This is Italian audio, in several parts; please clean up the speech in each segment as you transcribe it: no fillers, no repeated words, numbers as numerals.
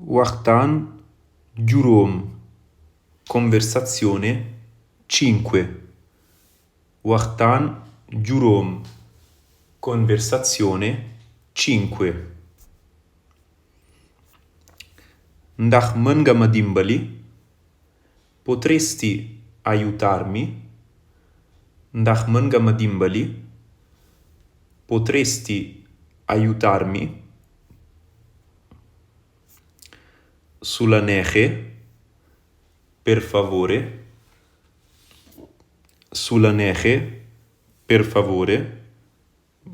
Waxtaan juróom. Conversazione 5. Waxtaan juróom. Conversazione 5. Ndax mën nga ma dimbali? Potresti aiutarmi? Ndax mën nga ma dimbali? Potresti aiutarmi? Sulla nege, per favore. Sulla nege, per favore.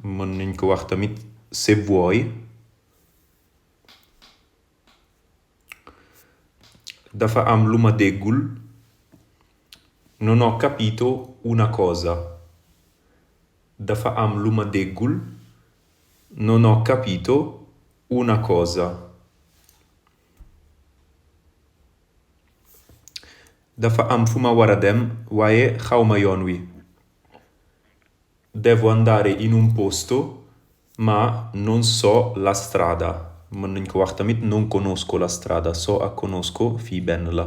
Mën nañ ko wax tamit se vuoi. Dafa am lu ma déggul. Non ho capito una cosa. Dafa am lu ma déggul. Non ho capito una cosa. Dafa am fu ma war a dem waaye xawma yoon wi. Devo andare in un posto ma non so la strada. Mën nañ ko wax tamit non conosco la strada. So ak conosco fii benn la.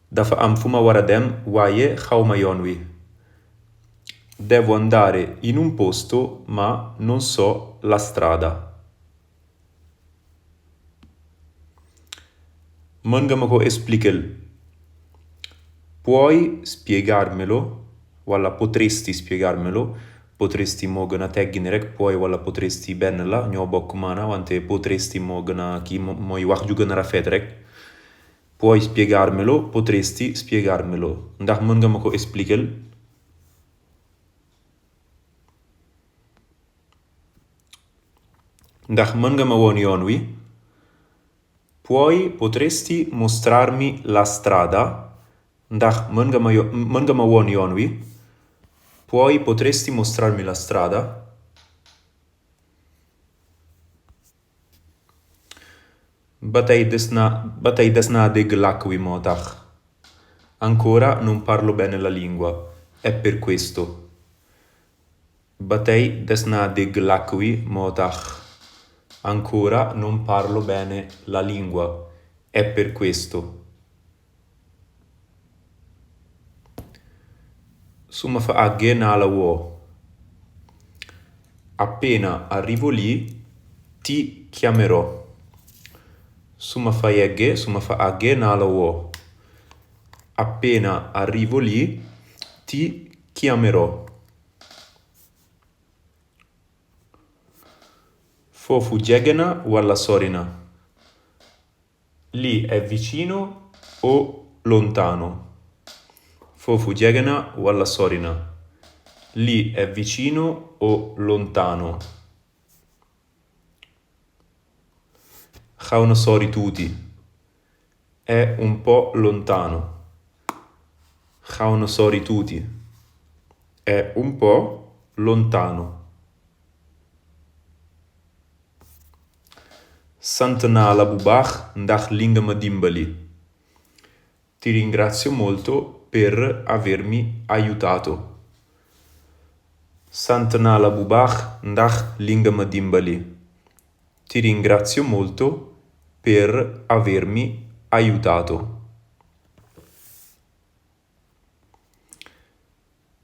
Dafa am fu ma war a dem waaye xawma yoon wi. Devo andare in un posto ma non so la strada. Mën nga ma ko expliquer? Puoi spiegarmelo? Wala potresti spiegarmelo? Potresti moo gën a teggini rek, puoi wala potresti benn la ñoo bokk maana, wante potresti moo gën a kii mooy wax ju gën a rafet rek. Puoi spiegarmelo? Potresti spiegarmelo? Ndax mën nga ma ko expliquer? Ndax mën nga ma woon yoon wi? Potresti mostrarmi la strada? Ndax mën nga ma woon yoon wi? Potresti mostrarmi la strada? Ba tey des naa dégg làkk wi moo tax. Ancora non parlo bene la lingua. È per questo. Ba tey des naa dégg làkk wi moo tax. Ancora non parlo bene la lingua. È per questo. Su ma fa àggee naa la woo. Appena arrivo lì ti chiamerò. Su ma fa àggee naa la woo. Appena arrivo lì ti chiamerò. Foofu jege na walla sori na? Lì è vicino o lontano? Foofu jege na walla sori na? Lì è vicino o lontano? Xaw na sori tuuti. È un po' lontano. Xaw na sori tuuti. È un po' lontano. Sant naa la bu baax ndax li nga ma dimbali. Ti ringrazio molto per avermi aiutato. Sant naa la bu baax ndax li nga ma dimbali. Ti ringrazio molto per avermi aiutato.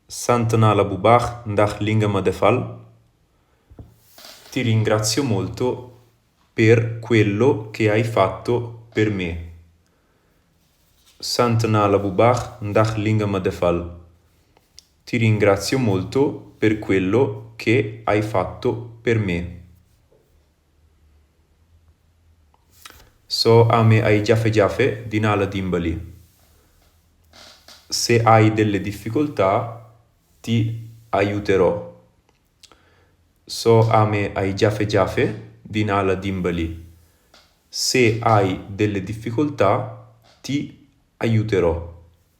Sant naa la bu baax ndax li nga ma defal. Ti ringrazio molto per quello che hai fatto per me. Sant naa la bu baax ndax li nga ma defal. Ti ringrazio molto per quello che hai fatto per me. Soo amee ay jafe-jafe dinaa la dimbali. Se hai delle difficoltà ti aiuterò. Soo amee ay jafe-jafe dinaa la dimbali. Se hai delle difficoltà ti aiuterò.